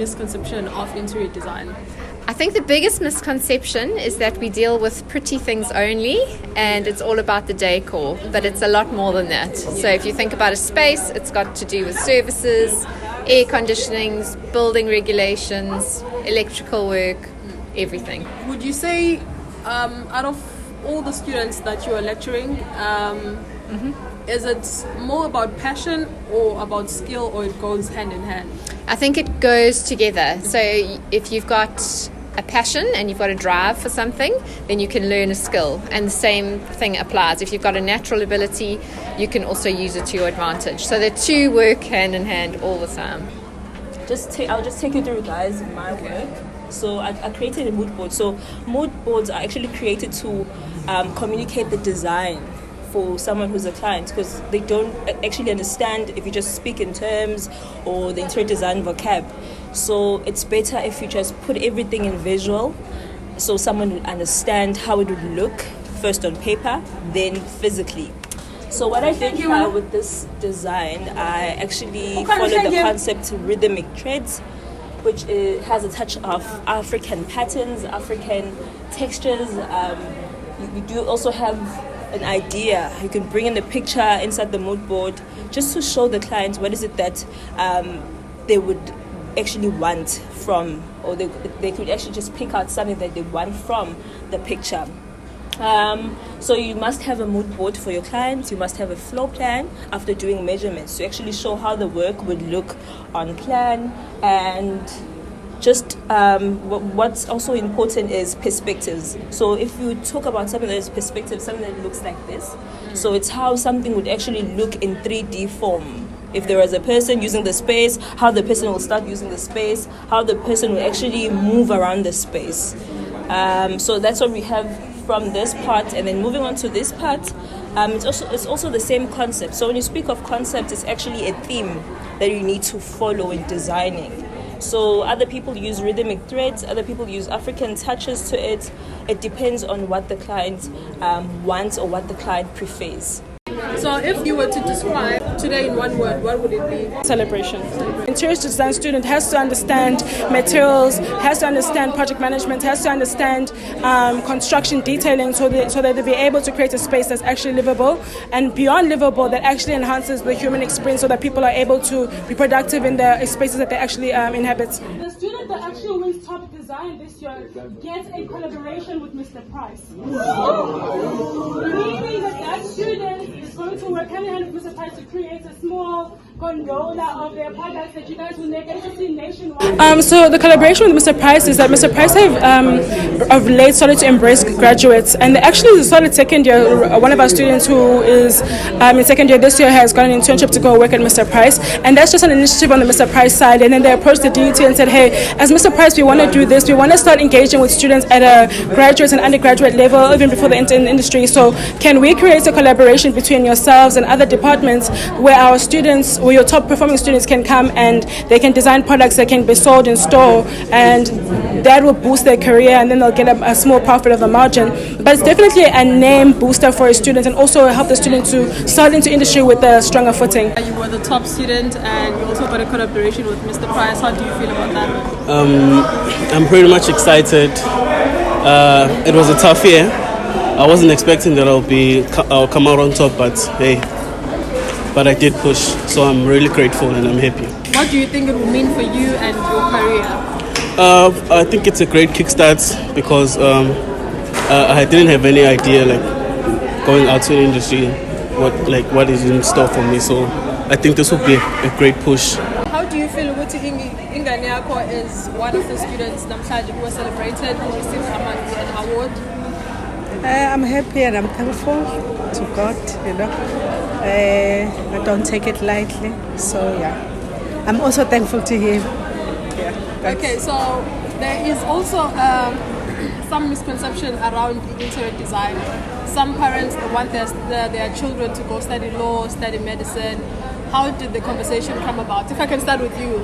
misconception of interior design? I think the biggest misconception is that we deal with pretty things only and it's all about the decor, but it's a lot more than that. So if you think about a space, it's got to do with services, air conditionings, building regulations, electrical work, everything. Would you say out of all the students that you are lecturing, is it more about passion or about skill, or it goes hand in hand? I think it goes together. So if you've got a passion and you've got a drive for something, then you can learn a skill. And the same thing applies. If you've got a natural ability, you can also use it to your advantage. So the two work hand in hand all the time. I'll just take you through, guys, my work. So I created a mood board. So mood boards are actually created to communicate the design for someone who's a client, because they don't actually understand if you just speak in terms or the interior design vocab. So it's better if you just put everything in visual, so someone will understand how it would look first on paper, then physically. So what I did here with this design, I actually followed the concept rhythmic threads, which has a touch of African patterns, African textures. You do also have an idea. You can bring in the picture inside the mood board just to show the client what is it that they would actually want from, or they could actually just pick out something that they want from the picture. So you must have a mood board for your clients. You must have a floor plan after doing measurements to actually show how the work would look on plan. And just what's also important is perspectives. So if you talk about something that is perspective, something that looks like this, so it's how something would actually look in 3D form. If there was a person using the space, how the person will start using the space, how the person will actually move around the space. So that's what we have from this part. And then moving on to this part, it's also the same concept. So when you speak of concept, it's actually a theme that you need to follow in designing. So other people use rhythmic threads, other people use African touches to it. It depends on what the client wants or what the client prefers. So if you were to describe today in one word, what would it be? Celebration. Interior design student has to understand materials, has to understand project management, has to understand construction detailing, so that they'll be able to create a space that's actually livable, and beyond livable, that actually enhances the human experience so that people are able to be productive in the spaces that they actually inhabit. The student that actually wins top design this year gets a collaboration with Mr. Price. Meaning that student is going to work hand in hand with Mr. Price to create a small gondola of their products that you guys will make it to see nationwide. So the collaboration with Mr. Price is that Mr. Price have of late started to embrace graduates, and they actually started second year. One of our students who is in second year this year has got an internship to go work at Mr. Price, and that's just an initiative on the Mr. Price side. And then they approached the DUT and said, hey, as Mr. Price, we want to do this. We want to start engaging with students at a graduate and undergraduate level, even before they enter in the industry. So can we create a collaboration between yourselves and other departments where our students, where your top performing students can come and they can design products that can be sold in store, and that will boost their career, and then they'll get a small profit of a margin. But it's definitely a name booster for a student, and also help the student to start into industry with a stronger footing. You were the top student and you also got a collaboration with Mr. Price. How do you feel about that? I'm pretty much excited. It was a tough year. I wasn't expecting that I'll come out on top, but hey, but I did push, so I'm really grateful and I'm happy. What do you think it will mean for you and your career? I think it's a great kickstart because I didn't have any idea going out to the industry what is in store for me. So I think this will be a great push. How do you feel ukuthi ingane yakho is one of the students namhlanje who was celebrated, who received an award? I'm happy and I'm thankful to God, I don't take it lightly, so yeah. I'm also thankful to him. Yeah, okay, so there is also some misconception around interior design. Some parents want their children to go study law, study medicine. How did the conversation come about? If I can start with you,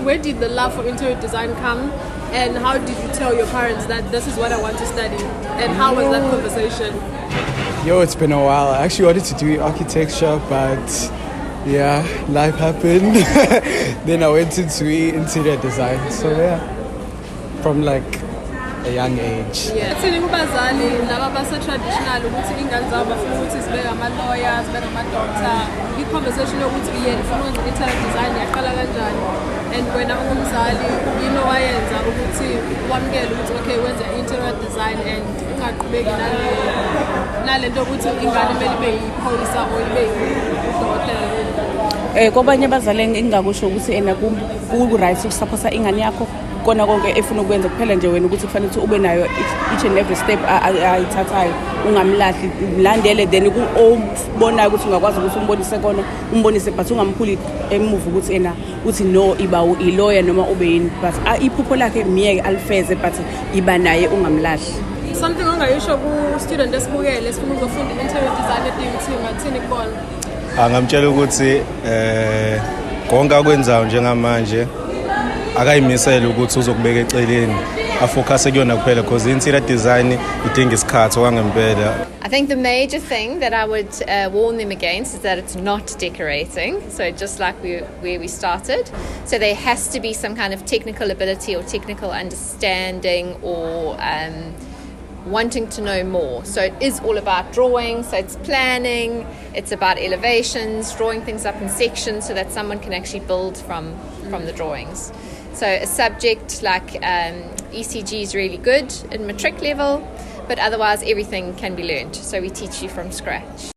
where did the love for interior design come? And how did you tell your parents that this is what I want to study? And how was that conversation? It's been a while. I actually wanted to do architecture, but Yeah, life happened. Then I went into interior design. So yeah, from like a young age. Thina kubazali laba base-traditional ukuthi ingane zabo bafuna ukuthi zibe ngama-lawyer, zibe ngama-doctor. I-conversation yokuthi yena ufuna ukwenza interior design yaqala kanjani? And wena ungumzali yini owayenza ukuthi wamukele ukuthi okay wenza interior design and ungaqhubeki nalento yokuthi ingane kumele ibe yiphoyisa or ibe udokotela? Kwabanye abazali engingakusho ukuthi ku-right ukusaphosa ingane yakho kona konke efuna ukwenza kuphela nje wena ukuthi kufanele ukuthi ube nayo each and every step ayithathayo ungamlahli mlandele then obonayo ukuthi ungakwazi ukuthi umbonise but ungamphuli emuva ukuthi uthi no iba i-lawyer noma ube yini but iphupho lakhe miyeke alifeze but iba naye ungamlahli. Something ongayisho ku-student esibukele esifuna ukuzofunda interior design e-DUT ngathini kubona? Ngamtshela ukuthi konke akwenzayo njengamanje akayimisele ukuthi uzokubeka eceleni afocus kuyona kuphela because interior design idinga isikhathi okwangempela. I think the major thing that I would warn them against is that it's not decorating. So just like where we started. So there has to be some kind of technical ability or technical understanding or wanting to know more. So it is all about drawing, so it's planning, it's about elevations, drawing things up in sections so that someone can actually build from the drawings. So a subject like ECG is really good at matric level, but otherwise everything can be learned. So we teach you from scratch.